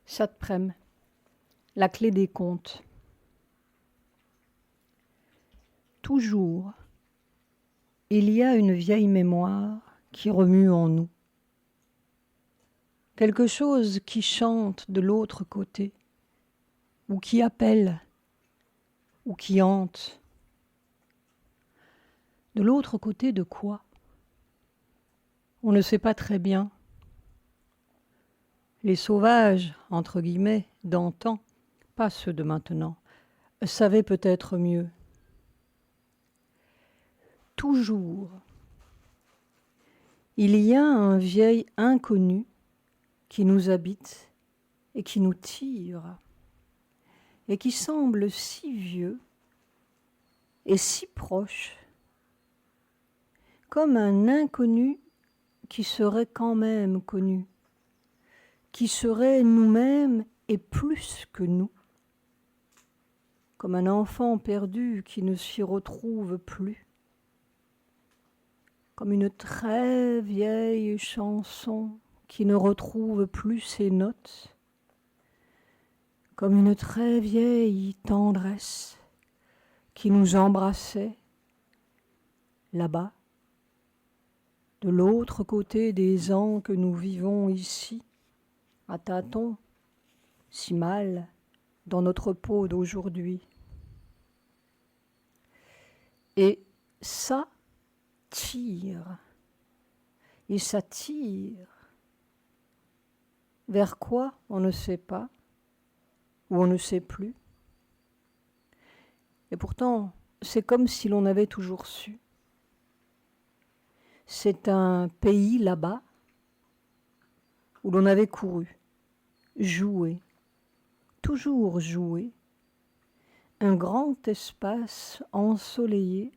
Satprem, la clé des contes. Toujours, il y a une vieille mémoire qui remue en nous. Quelque chose qui chante de l'autre côté, ou qui appelle, ou qui hante. De l'autre côté de quoi? On ne sait pas très bien. Les sauvages, entre guillemets, d'antan, pas ceux de maintenant, savaient peut-être mieux. Toujours, il y a un vieil inconnu qui nous habite et qui nous tire, et qui semble si vieux et si proche, comme un inconnu qui serait quand même connu, qui serait nous-mêmes et plus que nous, comme un enfant perdu qui ne s'y retrouve plus, comme une très vieille chanson qui ne retrouve plus ses notes, comme une très vieille tendresse qui nous embrassait là-bas, de l'autre côté des ans que nous vivons ici, à tâtons, si mal, dans notre peau d'aujourd'hui. Et ça tire, et ça tire. Vers quoi, on ne sait pas, ou on ne sait plus. Et pourtant, c'est comme si l'on avait toujours su. C'est un pays là-bas où l'on avait couru, joué, toujours joué, un grand espace ensoleillé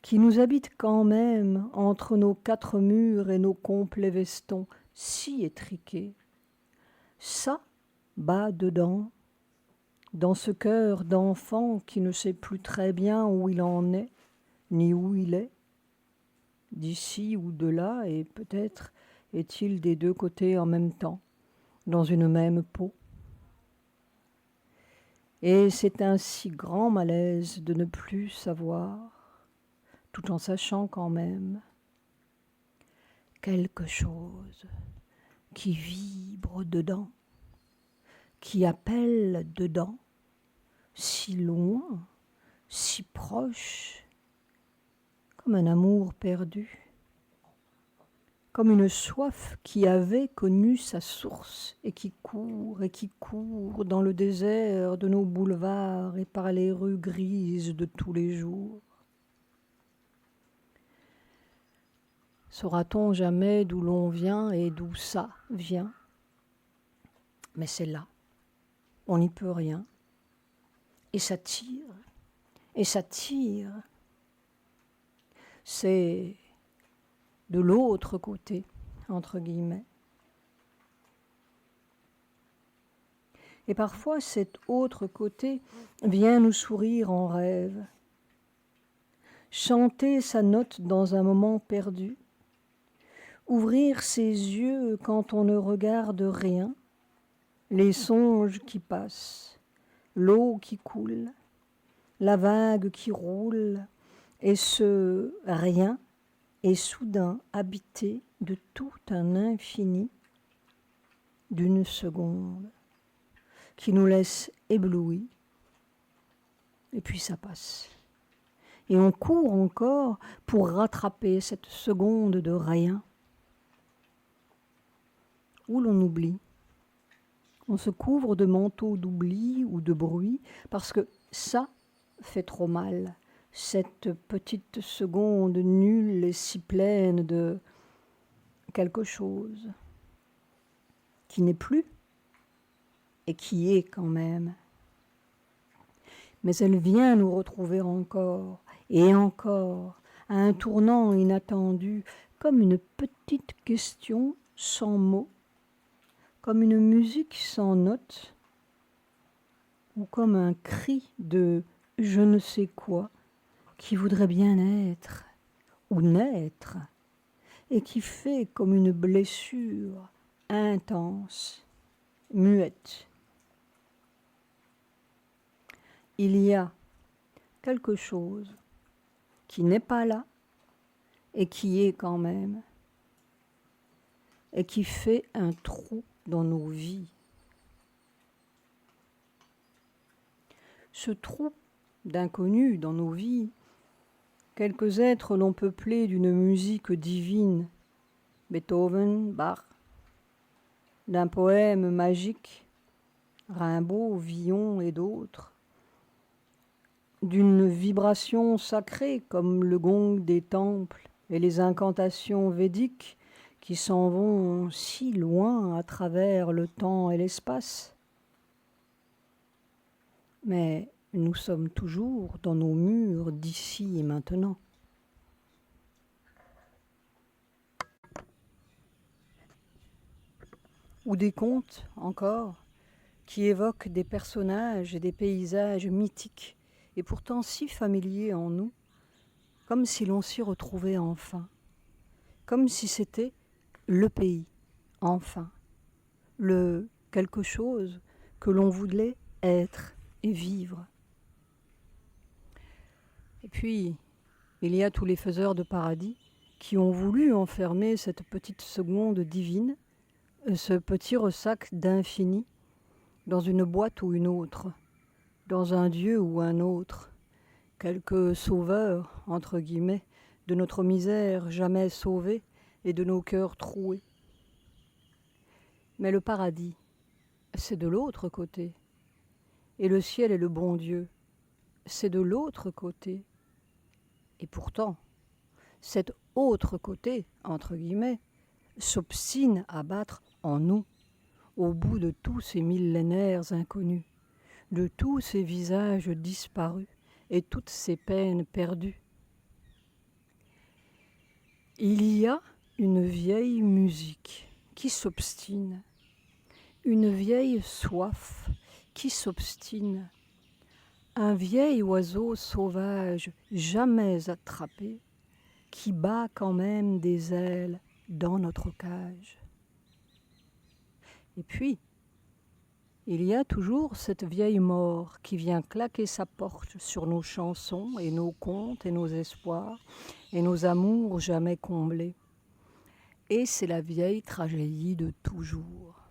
qui nous habite quand même entre nos quatre murs et nos complets vestons si étriqués. Ça, bas dedans, dans ce cœur d'enfant qui ne sait plus très bien où il en est, ni où il est, d'ici ou de là, et peut-être est-il des deux côtés en même temps, dans une même peau. Et c'est un si grand malaise de ne plus savoir, tout en sachant quand même, quelque chose qui vibre dedans, qui appelle dedans, si loin, si proche, comme un amour perdu, comme une soif qui avait connu sa source et qui court dans le désert de nos boulevards et par les rues grises de tous les jours. Saura-t-on jamais d'où l'on vient et d'où ça vient? Mais c'est là, on n'y peut rien. Et ça tire, et ça tire. C'est de l'autre côté, entre guillemets. Et parfois, cet autre côté vient nous sourire en rêve, chanter sa note dans un moment perdu, ouvrir ses yeux quand on ne regarde rien, les songes qui passent, l'eau qui coule, la vague qui roule, et ce rien est soudain habité de tout un infini d'une seconde qui nous laisse éblouis, et puis ça passe. Et on court encore pour rattraper cette seconde de rien où l'on oublie. On se couvre de manteaux d'oubli ou de bruit parce que ça fait trop mal. Cette petite seconde nulle et si pleine de quelque chose qui n'est plus et qui est quand même. Mais elle vient nous retrouver encore et encore à un tournant inattendu, comme une petite question sans mots, comme une musique sans notes, ou comme un cri de je ne sais quoi qui voudrait bien être ou naître et qui fait comme une blessure intense muette. Il y a quelque chose qui n'est pas là et qui est quand même, et qui fait un trou dans nos vies. Ce trou d'inconnu dans nos vies, quelques êtres l'ont peuplé d'une musique divine, Beethoven, Bach, d'un poème magique, Rimbaud, Villon et d'autres, d'une vibration sacrée comme le gong des temples et les incantations védiques qui s'en vont si loin à travers le temps et l'espace. Mais nous sommes toujours dans nos murs d'ici et maintenant. Ou des contes, encore, qui évoquent des personnages et des paysages mythiques, et pourtant si familiers en nous, comme si l'on s'y retrouvait enfin, comme si c'était le pays, enfin, le quelque chose que l'on voulait être et vivre. Et puis, il y a tous les faiseurs de paradis qui ont voulu enfermer cette petite seconde divine, ce petit ressac d'infini, dans une boîte ou une autre, dans un Dieu ou un autre, quelques sauveurs, entre guillemets, de notre misère jamais sauvée et de nos cœurs troués. Mais le paradis, c'est de l'autre côté. Et le ciel et le bon Dieu, c'est de l'autre côté. Et pourtant, cet autre côté, entre guillemets, s'obstine à battre en nous, au bout de tous ces millénaires inconnus, de tous ces visages disparus et toutes ces peines perdues. Il y a une vieille musique qui s'obstine, une vieille soif qui s'obstine, un vieil oiseau sauvage jamais attrapé qui bat quand même des ailes dans notre cage. Et puis, il y a toujours cette vieille mort qui vient claquer sa porte sur nos chansons et nos contes et nos espoirs et nos amours jamais comblés. Et c'est la vieille tragédie de toujours.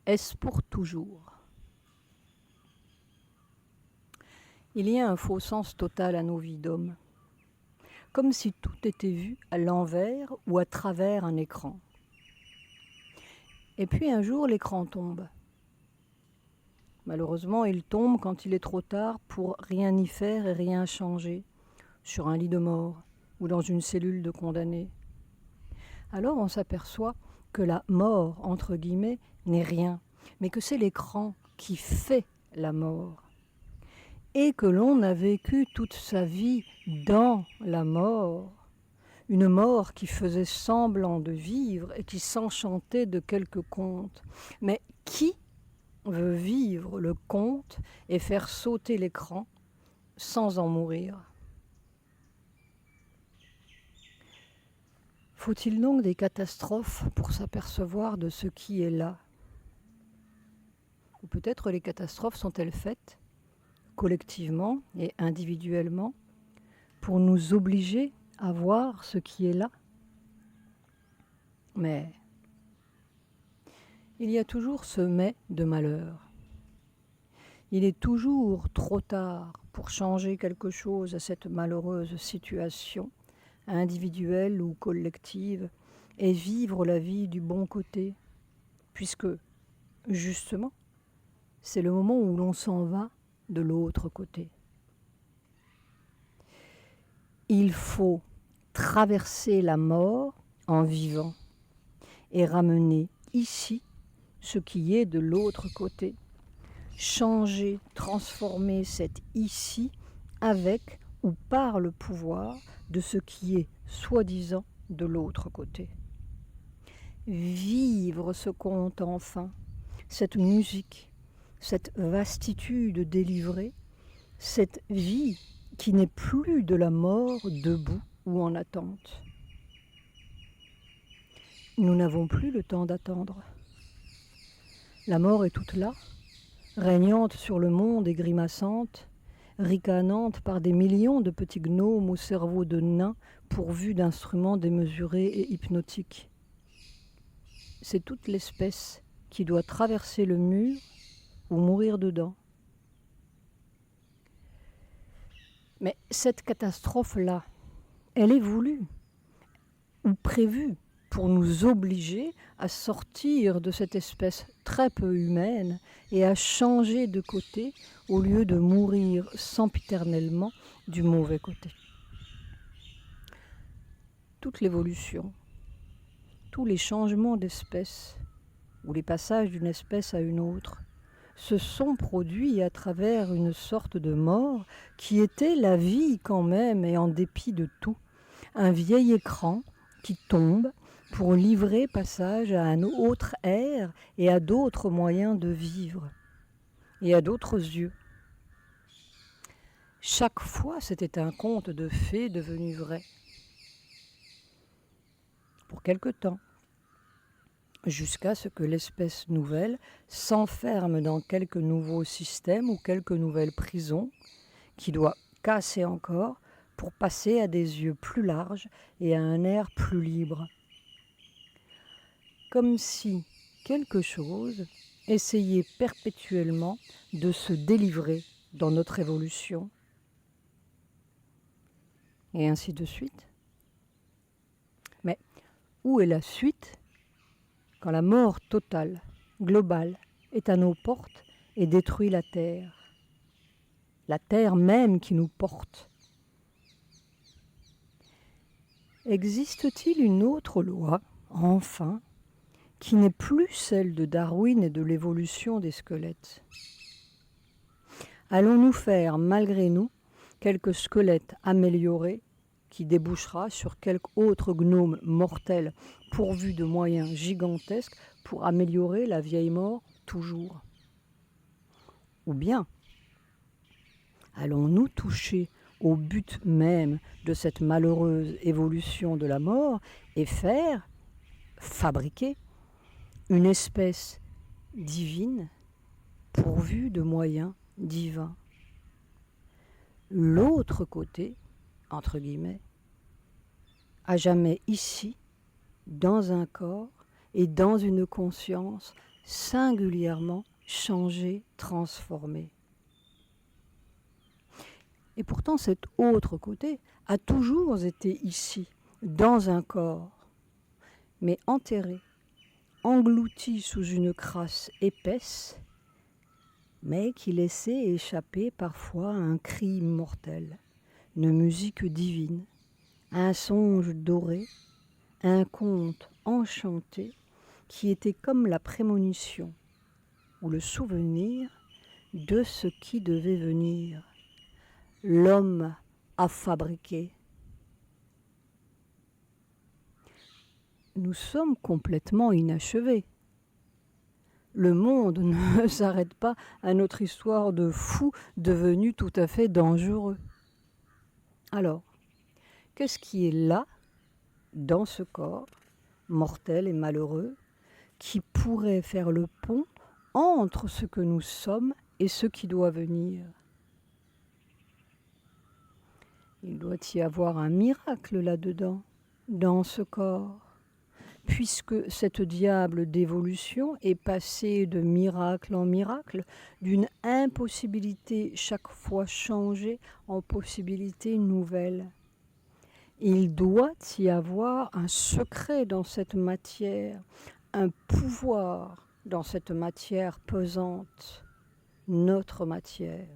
Est-ce pour toujours ? Il y a un faux sens total à nos vies d'hommes, comme si tout était vu à l'envers ou à travers un écran. Et puis un jour, l'écran tombe. Malheureusement, il tombe quand il est trop tard pour rien y faire et rien changer, sur un lit de mort ou dans une cellule de condamnés. Alors on s'aperçoit que la mort, entre guillemets, n'est rien, mais que c'est l'écran qui fait la mort. Et que l'on a vécu toute sa vie dans la mort, une mort qui faisait semblant de vivre et qui s'enchantait de quelques contes. Mais qui veut vivre le conte et faire sauter l'écran sans en mourir ? Faut-il donc des catastrophes pour s'apercevoir de ce qui est là ? Ou peut-être les catastrophes sont-elles faites collectivement et individuellement pour nous obliger à voir ce qui est là ? Mais il y a toujours ce mais de malheur. Il est toujours trop tard pour changer quelque chose à cette malheureuse situation, individuelle ou collective, et vivre la vie du bon côté, puisque, justement, c'est le moment où l'on s'en va de l'autre côté. Il faut traverser la mort en vivant et ramener ici ce qui est de l'autre côté. Changer, transformer cet ici avec ou par le pouvoir de ce qui est soi-disant de l'autre côté. Vivre ce conte enfin, cette musique, cette vastitude délivrée, cette vie qui n'est plus de la mort debout ou en attente. Nous n'avons plus le temps d'attendre. La mort est toute là, régnante sur le monde et grimaçante, ricanante par des millions de petits gnomes au cerveau de nains pourvus d'instruments démesurés et hypnotiques. C'est toute l'espèce qui doit traverser le mur ou mourir dedans. Mais cette catastrophe-là, elle est voulue ou prévue pour nous obliger à sortir de cette espèce très peu humaine et à changer de côté au lieu de mourir sempiternellement du mauvais côté. Toute l'évolution, tous les changements d'espèce ou les passages d'une espèce à une autre se sont produits à travers une sorte de mort qui était la vie quand même et en dépit de tout, un vieil écran qui tombe pour livrer passage à un autre air et à d'autres moyens de vivre et à d'autres yeux. Chaque fois, c'était un conte de fées devenu vrai. Pour quelque temps, jusqu'à ce que l'espèce nouvelle s'enferme dans quelque nouveau système ou quelque nouvelle prison qui doit casser encore pour passer à des yeux plus larges et à un air plus libre. Comme si quelque chose essayait perpétuellement de se délivrer dans notre évolution. Et ainsi de suite. Mais où est la suite quand la mort totale, globale, est à nos portes et détruit la terre même qui nous porte? Existe-t-il une autre loi, enfin, qui n'est plus celle de Darwin et de l'évolution des squelettes? Allons-nous faire, malgré nous, quelques squelettes améliorés qui débouchera sur quelque autre gnome mortel pourvu de moyens gigantesques pour améliorer la vieille mort toujours? Ou bien allons-nous toucher au but même de cette malheureuse évolution de la mort et fabriquer une espèce divine pourvue de moyens divins? L'autre côté, entre guillemets, à jamais ici, dans un corps et dans une conscience singulièrement changée, transformée. Et pourtant, cet autre côté a toujours été ici, dans un corps, mais enterré, englouti sous une crasse épaisse, mais qui laissait échapper parfois un cri immortel, une musique divine, un songe doré, un conte enchanté qui était comme la prémonition ou le souvenir de ce qui devait venir. L'homme a fabriqué. Nous sommes complètement inachevés. Le monde ne s'arrête pas à notre histoire de fou devenu tout à fait dangereux. Alors, qu'est-ce qui est là, dans ce corps, mortel et malheureux, qui pourrait faire le pont entre ce que nous sommes et ce qui doit venir? Il doit y avoir un miracle là-dedans, dans ce corps, puisque cette diable d'évolution est passée de miracle en miracle, d'une impossibilité chaque fois changée en possibilité nouvelle. Il doit y avoir un secret dans cette matière, un pouvoir dans cette matière pesante, notre matière.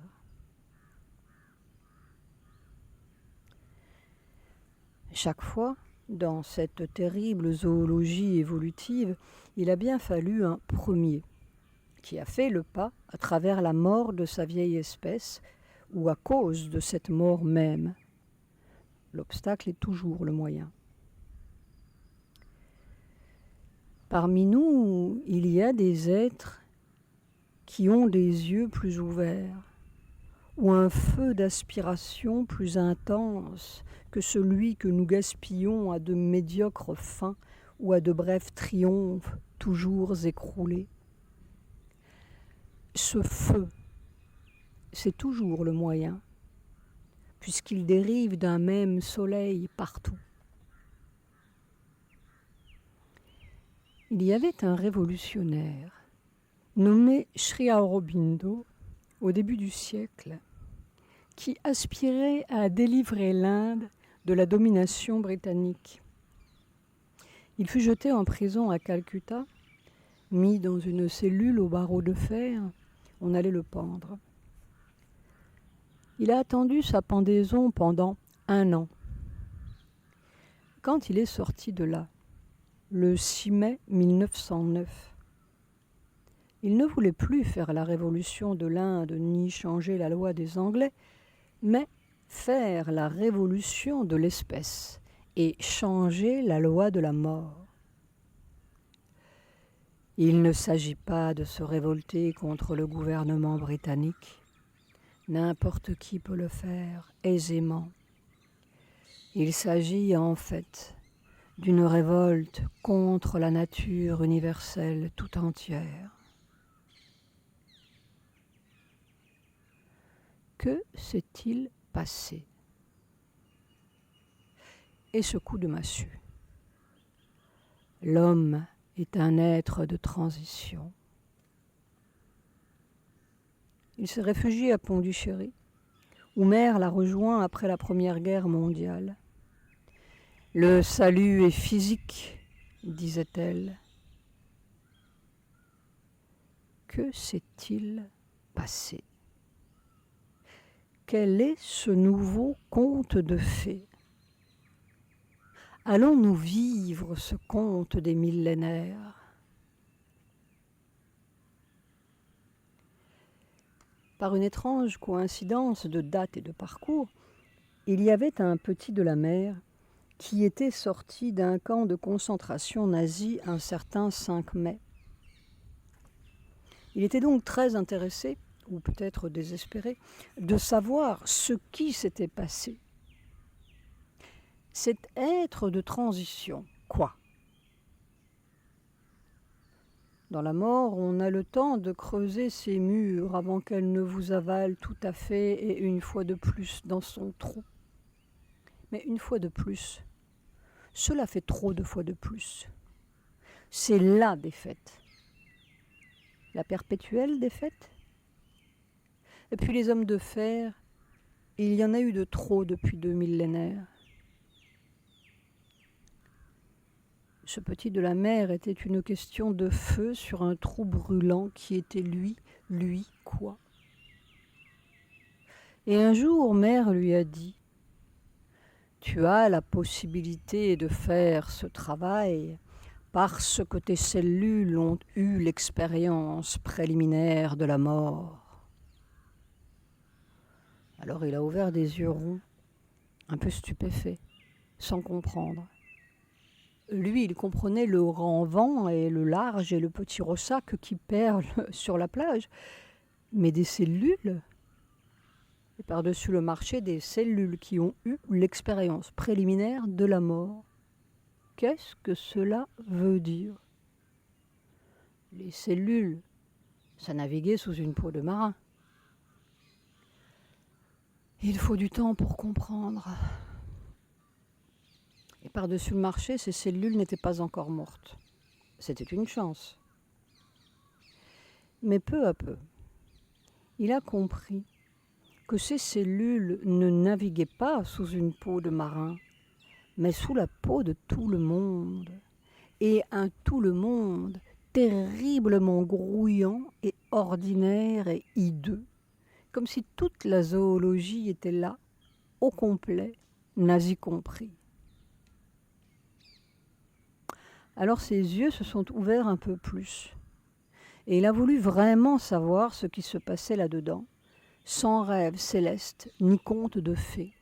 Chaque fois, dans cette terrible zoologie évolutive, il a bien fallu un premier qui a fait le pas à travers la mort de sa vieille espèce ou à cause de cette mort même. L'obstacle est toujours le moyen. Parmi nous, il y a des êtres qui ont des yeux plus ouverts ou un feu d'aspiration plus intense que celui que nous gaspillons à de médiocres fins ou à de brefs triomphes toujours écroulés. ce feu, c'est toujours le moyen, puisqu'il dérive d'un même soleil partout. Il y avait un révolutionnaire nommé Sri Aurobindo au début du siècle qui aspirait à délivrer l'Inde de la domination britannique. Il fut jeté en prison à Calcutta, mis dans une cellule aux barreaux de fer. On allait le pendre. Il a attendu sa pendaison pendant 1 an. Quand il est sorti de là, le 6 mai 1909, il ne voulait plus faire la révolution de l'Inde ni changer la loi des Anglais, mais faire la révolution de l'espèce et changer la loi de la mort. Il ne s'agit pas de se révolter contre le gouvernement britannique. N'importe qui peut le faire aisément. Il s'agit en fait d'une révolte contre la nature universelle tout entière. Que s'est-il passé? Et ce coup de massue. L'homme est un être de transition. Il s'est réfugié à Pondichéry, où Mère l'a rejoint après la Première Guerre mondiale. Le salut est physique, disait-elle. Que s'est-il passé? Quel est ce nouveau conte de fées? Allons-nous vivre ce conte des millénaires? Par une étrange coïncidence de date et de parcours, il y avait un petit de la mer qui était sorti d'un camp de concentration nazi un certain 5 mai. Il était donc très intéressé, ou peut-être désespéré, de savoir ce qui s'était passé. Cet être de transition, quoi? Dans la mort, on a le temps de creuser ses murs avant qu'elle ne vous avale tout à fait et une fois de plus dans son trou. Mais une fois de plus, cela fait trop de fois de plus. C'est la défaite. La perpétuelle défaite. Et puis les hommes de fer, il y en a eu de trop depuis 2 millénaires. Ce petit de la mer était une question de feu sur un trou brûlant qui était lui quoi? Et un jour, Mère lui a dit « Tu as la possibilité de faire ce travail parce que tes cellules ont eu l'expérience préliminaire de la mort. » Alors il a ouvert des yeux ronds, un peu stupéfait, sans comprendre. Lui, il comprenait le grand vent et le large et le petit ressac qui perlent sur la plage. Mais des cellules, et par-dessus le marché, des cellules qui ont eu l'expérience préliminaire de la mort. Qu'est-ce que cela veut dire? Les cellules, ça naviguait sous une peau de marin. Il faut du temps pour comprendre. Et par-dessus le marché, ces cellules n'étaient pas encore mortes. C'était une chance. Mais peu à peu, il a compris que ces cellules ne naviguaient pas sous une peau de marin, mais sous la peau de tout le monde. Et un tout le monde terriblement grouillant et ordinaire et hideux, comme si toute la zoologie était là, au complet, nazi compris. Alors ses yeux se sont ouverts un peu plus. Et il a voulu vraiment savoir ce qui se passait là-dedans, sans rêve céleste ni conte de fées.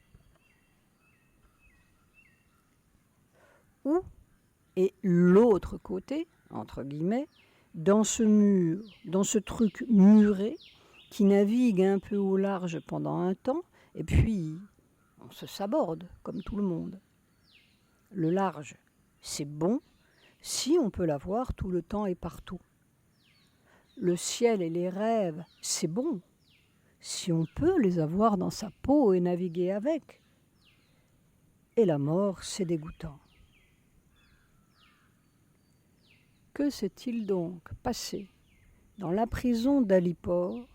Où est l'autre côté, entre guillemets, dans ce mur, dans ce truc muré qui navigue un peu au large pendant un temps, et puis on se saborde, comme tout le monde. Le large, c'est bon, si on peut l'avoir tout le temps et partout. le ciel et les rêves, c'est bon, si on peut les avoir dans sa peau et naviguer avec. Et la mort, c'est dégoûtant. Que s'est-il donc passé dans la prison d'Alipore,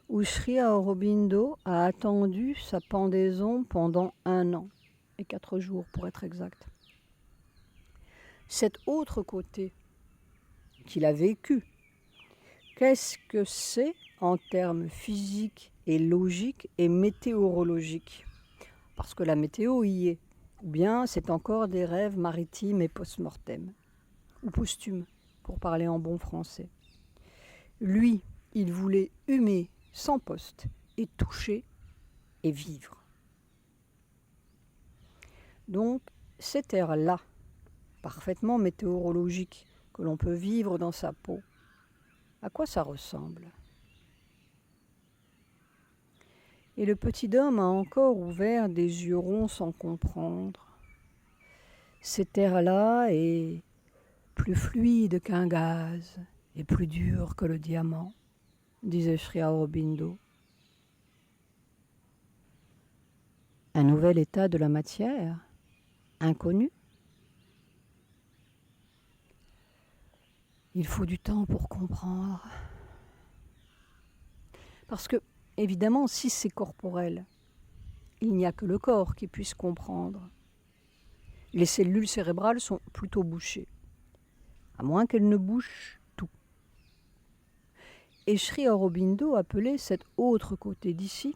où Sri Aurobindo a attendu sa pendaison pendant 1 an, et 4 jours pour être exact? Cet autre côté qu'il a vécu, qu'est-ce que c'est en termes physiques et logiques et météorologiques? Parce que la météo y est. Ou bien c'est encore des rêves maritimes et post-mortem, ou posthumes, pour parler en bon français. Lui, il voulait humer sans poste et toucher et vivre. Donc, cet air-là, parfaitement météorologique, que l'on peut vivre dans sa peau, à quoi ça ressemble? Et le petit homme a encore ouvert des yeux ronds sans comprendre. Cet air-là est plus fluide qu'un gaz et plus dur que le diamant, disait Sri Aurobindo. Un nouvel état de la matière, inconnu. Il faut du temps pour comprendre. Parce que, évidemment, si c'est corporel, il n'y a que le corps qui puisse comprendre. Les cellules cérébrales sont plutôt bouchées, à moins qu'elles ne bouchent tout. Et Sri Aurobindo appelait cet autre côté d'ici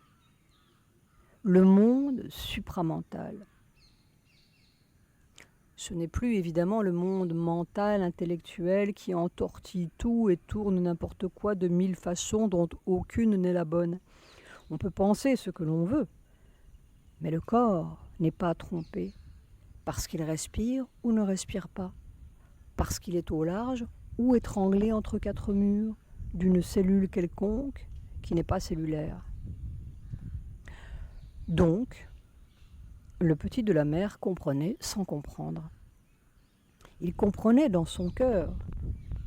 le monde supramental. Ce n'est plus évidemment le monde mental, intellectuel, qui entortille tout et tourne n'importe quoi de 1000 façons dont aucune n'est la bonne. On peut penser ce que l'on veut, mais le corps n'est pas trompé, parce qu'il respire ou ne respire pas, parce qu'il est au large ou étranglé entre 4 murs d'une cellule quelconque qui n'est pas cellulaire. Donc, le petit de la mer comprenait sans comprendre. Il comprenait dans son cœur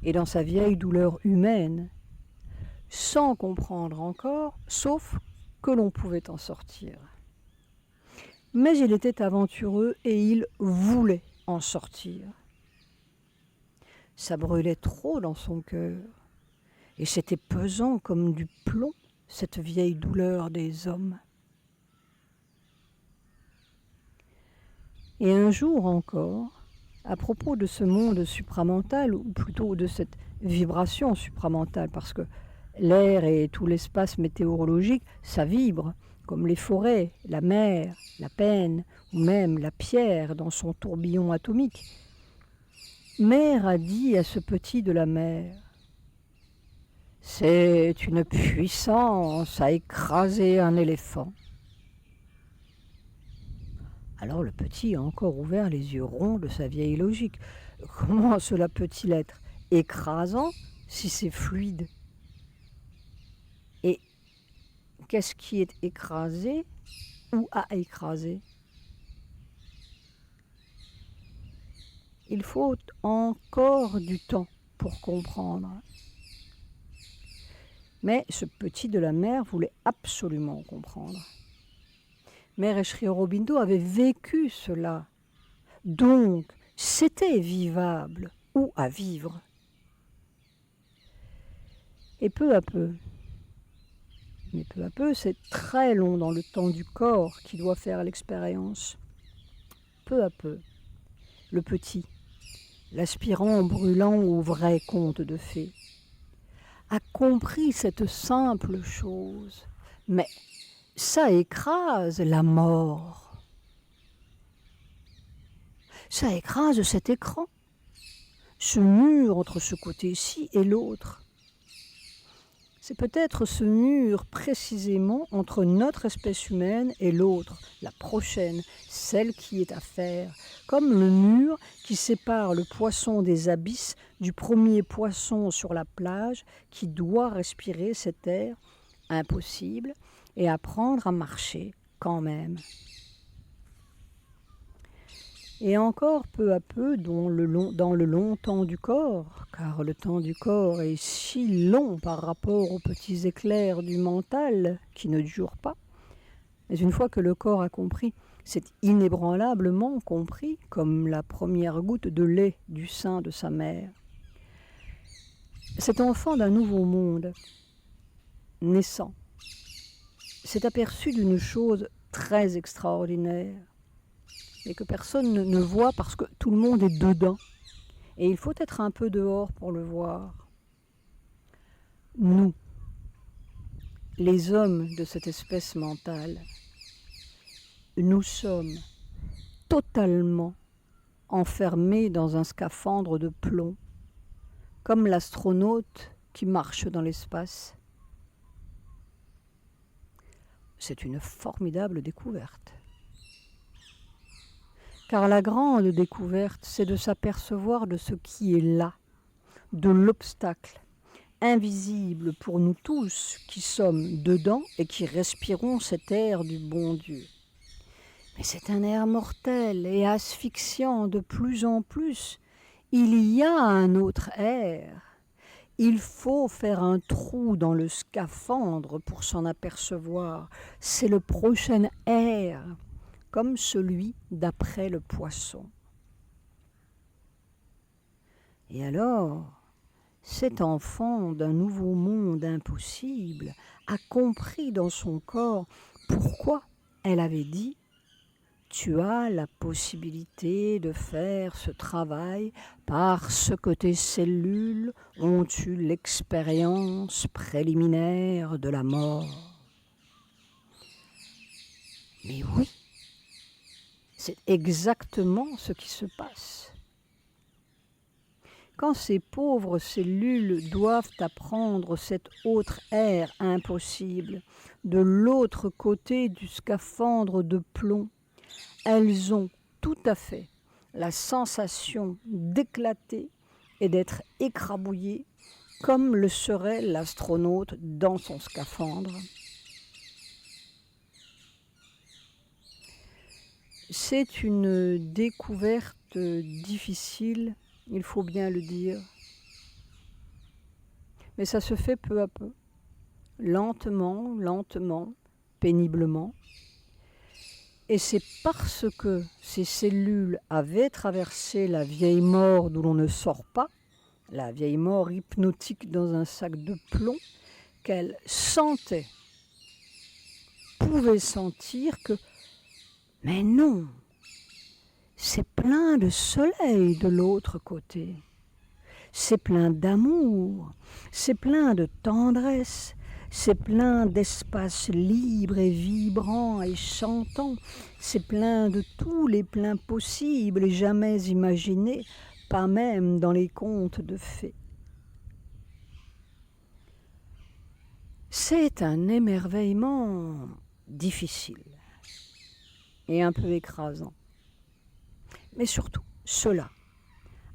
et dans sa vieille douleur humaine, sans comprendre encore, sauf que l'on pouvait en sortir. Mais il était aventureux et il voulait en sortir. Ça brûlait trop dans son cœur et c'était pesant comme du plomb, cette vieille douleur des hommes. Et un jour encore, à propos de ce monde supramental, ou plutôt de cette vibration supramentale, parce que l'air et tout l'espace météorologique, ça vibre, comme les forêts, la mer, la peine, ou même la pierre dans son tourbillon atomique. Mère a dit à ce petit de la mer, « C'est une puissance à écraser un éléphant. » Alors le petit a encore ouvert les yeux ronds de sa vieille logique. Comment cela peut-il être écrasant si c'est fluide? Et qu'est-ce qui est écrasé ou à écraser? Il faut encore du temps pour comprendre. Mais ce petit de la mer voulait absolument comprendre. Mère et Sri Aurobindo avaient vécu cela. Donc, c'était vivable ou à vivre. Et peu à peu, mais peu à peu, c'est très long dans le temps du corps qui doit faire l'expérience. Peu à peu, le petit, l'aspirant brûlant au vrai conte de fées, a compris cette simple chose. Mais ça écrase la mort. Ça écrase cet écran, ce mur entre ce côté-ci et l'autre. C'est peut-être ce mur précisément entre notre espèce humaine et l'autre, la prochaine, celle qui est à faire, comme le mur qui sépare le poisson des abysses du premier poisson sur la plage qui doit respirer cet air impossible et apprendre à marcher quand même. Et encore peu à peu dans le long temps du corps, car le temps du corps est si long par rapport aux petits éclairs du mental qui ne durent pas. Mais une fois que le corps a compris, c'est inébranlablement compris comme la première goutte de lait du sein de sa mère. Cet enfant d'un nouveau monde, naissant, s'est aperçu d'une chose très extraordinaire, et que personne ne voit parce que tout le monde est dedans. Et il faut être un peu dehors pour le voir. Nous, les hommes de cette espèce mentale, nous sommes totalement enfermés dans un scaphandre de plomb, comme l'astronaute qui marche dans l'espace. C'est une formidable découverte. Car la grande découverte, c'est de s'apercevoir de ce qui est là, de l'obstacle, invisible pour nous tous qui sommes dedans et qui respirons cet air du bon Dieu. Mais c'est un air mortel et asphyxiant de plus en plus. Il y a un autre air. Il faut faire un trou dans le scaphandre pour s'en apercevoir. C'est le prochain air, comme celui d'après le poisson. Et alors, cet enfant d'un nouveau monde impossible a compris dans son corps pourquoi elle avait dit « Tu as la possibilité de faire ce travail parce que tes cellules ont eu l'expérience préliminaire de la mort. » Mais oui, c'est exactement ce qui se passe. Quand ces pauvres cellules doivent apprendre cet autre air impossible, de l'autre côté du scaphandre de plomb, elles ont tout à fait la sensation d'éclater et d'être écrabouillées comme le serait l'astronaute dans son scaphandre. C'est une découverte difficile, il faut bien le dire. Mais ça se fait peu à peu, lentement, péniblement. Et c'est parce que ces cellules avaient traversé la vieille mort d'où l'on ne sort pas, la vieille mort hypnotique dans un sac de plomb, qu'elles sentaient, pouvaient sentir que, mais non, c'est plein de soleil de l'autre côté, c'est plein d'amour, c'est plein de tendresse, c'est plein d'espace libre et vibrant et chantant, c'est plein de tous les pleins possibles et jamais imaginés, pas même dans les contes de fées. C'est un émerveillement difficile et un peu écrasant. Mais surtout, cela,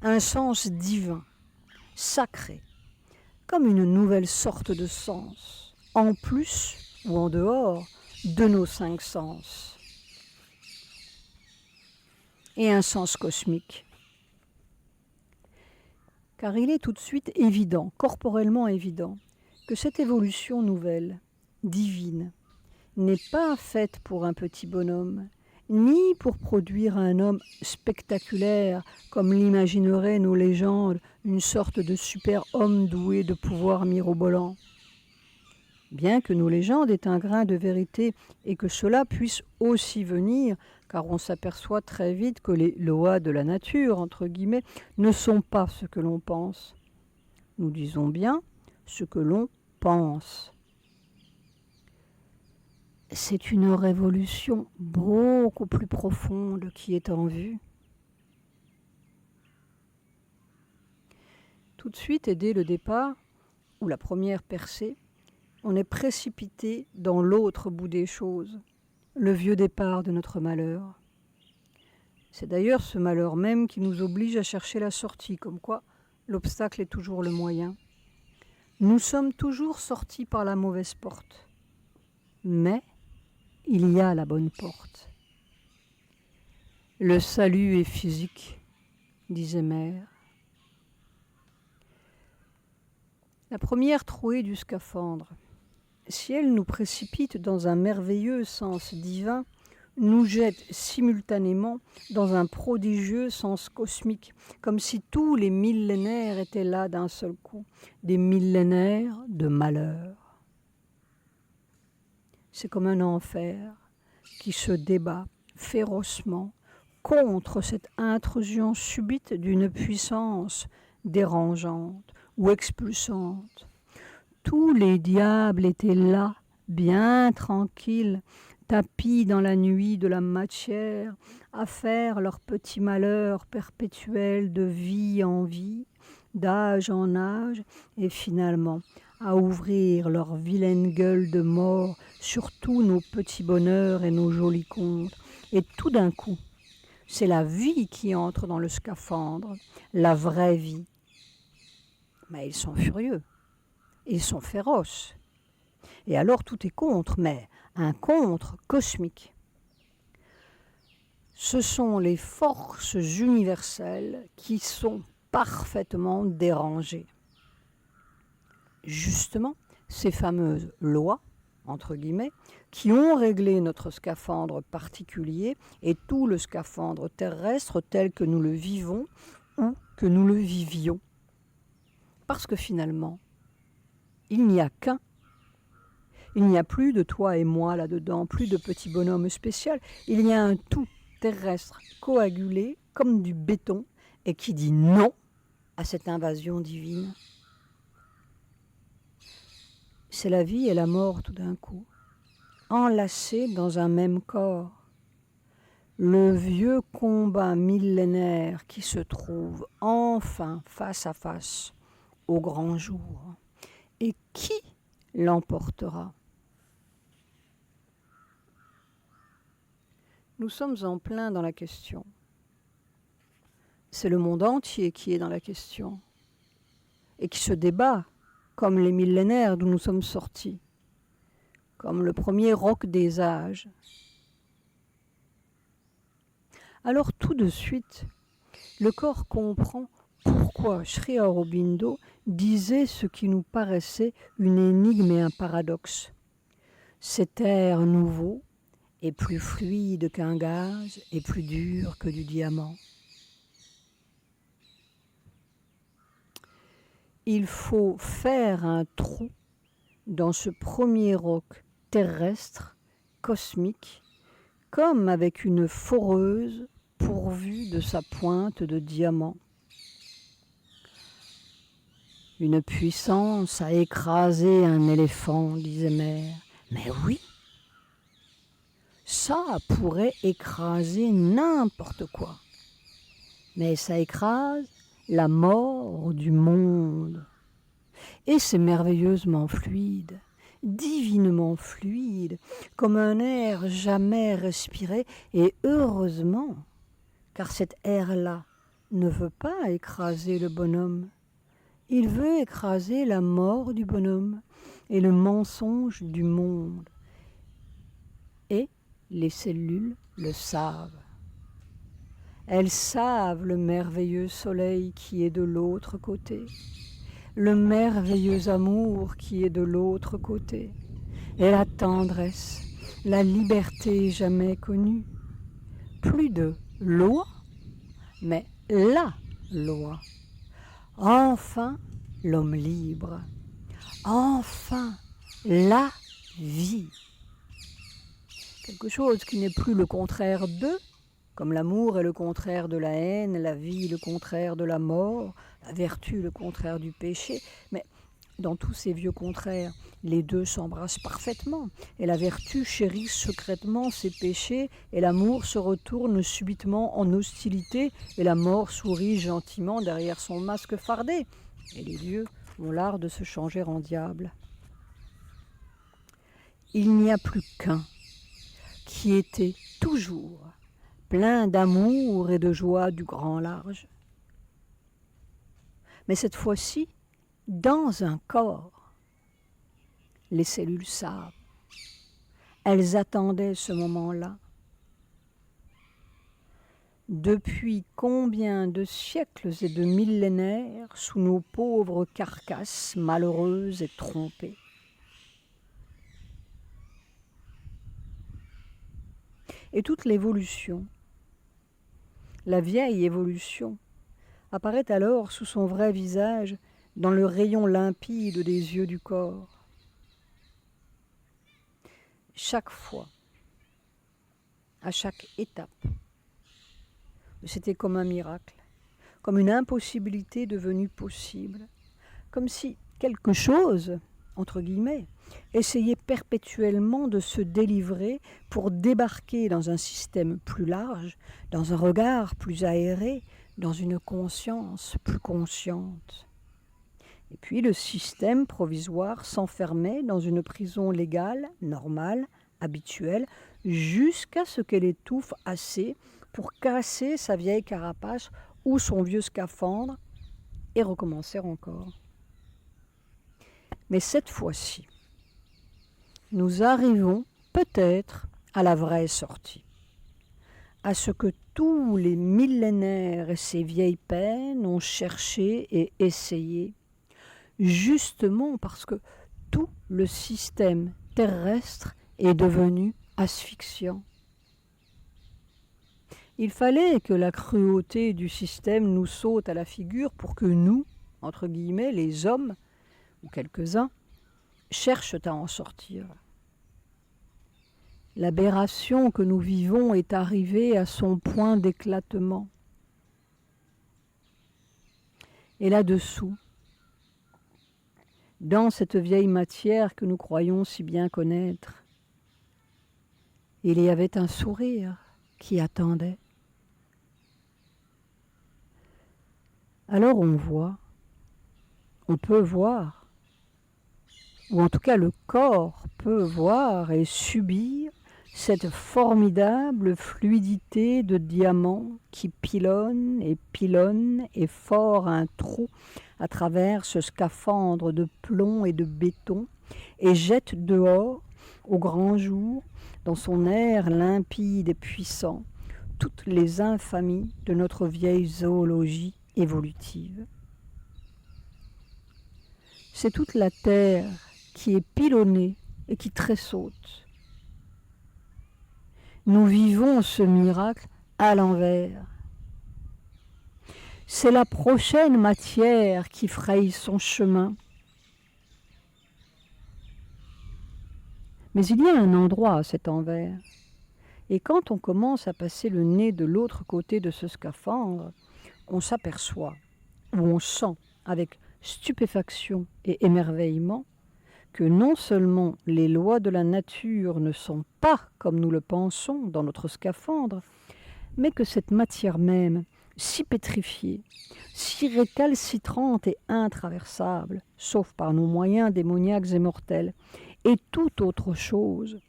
un sens divin, sacré, comme une nouvelle sorte de sens, en plus ou en dehors de nos 5 sens. Et un sens cosmique. Car il est tout de suite évident, corporellement évident, que cette évolution nouvelle, divine, n'est pas faite pour un petit bonhomme, ni pour produire un homme spectaculaire, comme l'imagineraient nos légendes, une sorte de super-homme doué de pouvoirs mirobolants. Bien que nos légendes aient un grain de vérité et que cela puisse aussi venir, car on s'aperçoit très vite que les lois de la nature, entre guillemets, ne sont pas ce que l'on pense. Nous disons bien ce que l'on pense. C'est une révolution beaucoup plus profonde qui est en vue. Tout de suite, et dès le départ, ou la première percée, on est précipité dans l'autre bout des choses, le vieux départ de notre malheur. C'est d'ailleurs ce malheur même qui nous oblige à chercher la sortie, comme quoi l'obstacle est toujours le moyen. Nous sommes toujours sortis par la mauvaise porte, mais il y a la bonne porte. Le salut est physique, disait Mère. La première trouée du scaphandre. Si elle nous précipite dans un merveilleux sens divin, nous jette simultanément dans un prodigieux sens cosmique, comme si tous les millénaires étaient là d'un seul coup, des millénaires de malheur. C'est comme un enfer qui se débat férocement contre cette intrusion subite d'une puissance dérangeante ou expulsante. Tous les diables étaient là, bien tranquilles, tapis dans la nuit de la matière, à faire leur petit malheur perpétuel de vie en vie, d'âge en âge, et finalement à ouvrir leur vilaine gueule de mort sur tous nos petits bonheurs et nos jolis contes. Et tout d'un coup, c'est la vie qui entre dans le scaphandre, la vraie vie. Mais ils sont furieux, ils sont féroces. Et alors tout est contre, mais un contre cosmique. Ce sont les forces universelles qui sont parfaitement dérangées. Justement, ces fameuses lois, entre guillemets, qui ont réglé notre scaphandre particulier et tout le scaphandre terrestre tel que nous le vivons ou que nous le vivions. Parce que finalement, il n'y a qu'un. Il n'y a plus de toi et moi là-dedans, plus de petit bonhomme spécial. Il y a un tout terrestre coagulé comme du béton et qui dit non à cette invasion divine. C'est la vie et la mort tout d'un coup, enlacés dans un même corps. Le vieux combat millénaire qui se trouve enfin face à face au grand jour. Et qui l'emportera ? Nous sommes en plein dans la question. C'est le monde entier qui est dans la question et qui se débat comme les millénaires d'où nous sommes sortis, comme le premier roc des âges. Alors tout de suite, le corps comprend pourquoi Sri Aurobindo disait ce qui nous paraissait une énigme et un paradoxe. Cet air nouveau est plus fluide qu'un gaz et plus dur que du diamant. Il faut faire un trou dans ce premier roc terrestre, cosmique, comme avec une foreuse pourvue de sa pointe de diamant. Une puissance a écrasé un éléphant, disait Mère. Mais oui, ça pourrait écraser n'importe quoi. Mais ça écrase la mort du monde. Et c'est merveilleusement fluide, divinement fluide, comme un air jamais respiré, et heureusement, car cet air-là ne veut pas écraser le bonhomme. Il veut écraser la mort du bonhomme et le mensonge du monde. Et les cellules le savent. Elles savent le merveilleux soleil qui est de l'autre côté, le merveilleux amour qui est de l'autre côté, et la tendresse, la liberté jamais connue. Plus de loi, mais la loi. Enfin, l'homme libre. Enfin, la vie. Quelque chose qui n'est plus le contraire d'eux, comme l'amour est le contraire de la haine, la vie le contraire de la mort, la vertu le contraire du péché. Mais dans tous ces vieux contraires, les deux s'embrassent parfaitement. Et la vertu chérit secrètement ses péchés, et l'amour se retourne subitement en hostilité, et la mort sourit gentiment derrière son masque fardé. Et les dieux ont l'art de se changer en diable. Il n'y a plus qu'un qui était toujours plein d'amour et de joie du grand large. Mais cette fois-ci, dans un corps, les cellules savent. Elles attendaient ce moment-là. Depuis combien de siècles et de millénaires sous nos pauvres carcasses malheureuses et trompées. Et toute l'évolution, la vieille évolution, apparaît alors sous son vrai visage dans le rayon limpide des yeux du corps. Chaque fois, à chaque étape, c'était comme un miracle, comme une impossibilité devenue possible, comme si quelque chose, entre guillemets, essayait perpétuellement de se délivrer pour débarquer dans un système plus large, dans un regard plus aéré, dans une conscience plus consciente. Et puis le système provisoire s'enfermait dans une prison légale, normale, habituelle, jusqu'à ce qu'elle étouffe assez pour casser sa vieille carapace ou son vieux scaphandre et recommencer encore. Mais cette fois-ci, nous arrivons peut-être à la vraie sortie, à ce que tous les millénaires et ces vieilles peines ont cherché et essayé, justement parce que tout le système terrestre est devenu asphyxiant. Il fallait que la cruauté du système nous saute à la figure pour que nous, entre guillemets, les hommes, ou quelques-uns, cherchent à en sortir. L'aberration que nous vivons est arrivée à son point d'éclatement. Et là-dessous, dans cette vieille matière que nous croyons si bien connaître, il y avait un sourire qui attendait. Alors on voit, on peut voir, ou en tout cas le corps peut voir et subir cette formidable fluidité de diamants qui pilonne et fore un trou à travers ce scaphandre de plomb et de béton et jette dehors, au grand jour, dans son air limpide et puissant, toutes les infamies de notre vieille zoologie évolutive. C'est toute la terre qui est pilonnée et qui tressaute. Nous vivons ce miracle à l'envers. C'est la prochaine matière qui fraye son chemin. Mais il y a un endroit à cet envers. Et quand on commence à passer le nez de l'autre côté de ce scaphandre, on s'aperçoit, ou on sent avec stupéfaction et émerveillement, que non seulement les lois de la nature ne sont pas comme nous le pensons dans notre scaphandre, mais que cette matière même, si pétrifiée, si récalcitrante et intraversable, sauf par nos moyens démoniaques et mortels, est tout autre chose,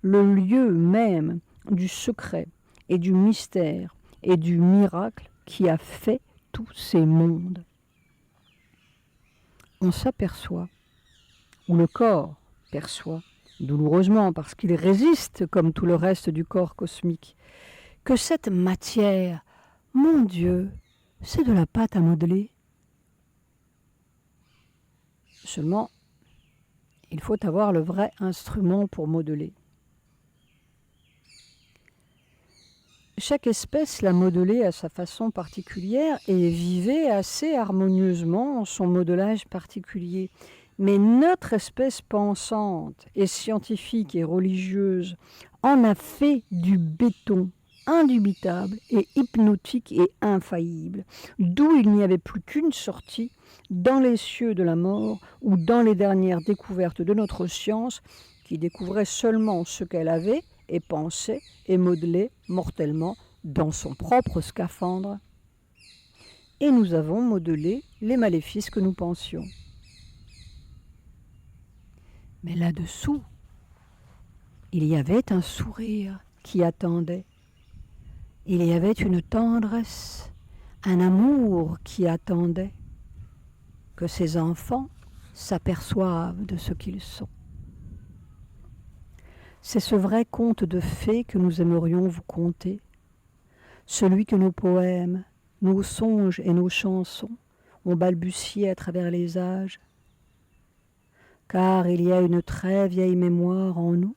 le lieu même du secret et du mystère et du miracle qui a fait tous ces mondes. On s'aperçoit, ou le corps perçoit, douloureusement parce qu'il résiste comme tout le reste du corps cosmique, que cette matière, mon Dieu, c'est de la pâte à modeler. Seulement, il faut avoir le vrai instrument pour modeler. Chaque espèce l'a modelé à sa façon particulière et vivait assez harmonieusement son modelage particulier. Mais notre espèce pensante et scientifique et religieuse en a fait du béton indubitable et hypnotique et infaillible, d'où il n'y avait plus qu'une sortie, dans les cieux de la mort ou dans les dernières découvertes de notre science, qui découvrait seulement ce qu'elle avait et pensait et modelait mortellement dans son propre scaphandre. Et nous avons modelé les maléfices que nous pensions. Mais là-dessous, il y avait un sourire qui attendait. Il y avait une tendresse, un amour qui attendait que ces enfants s'aperçoivent de ce qu'ils sont. C'est ce vrai conte de fées que nous aimerions vous conter, celui que nos poèmes, nos songes et nos chansons ont balbutié à travers les âges. Car il y a une très vieille mémoire en nous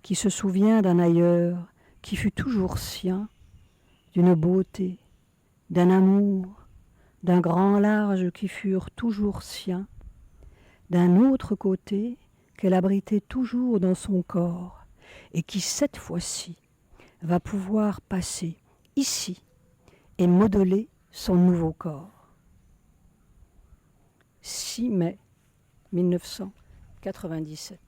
qui se souvient d'un ailleurs qui fut toujours sien, d'une beauté, d'un amour, d'un grand large qui furent toujours siens, d'un autre côté qu'elle abritait toujours dans son corps et qui cette fois-ci va pouvoir passer ici et modeler son nouveau corps. 6 mai 1997.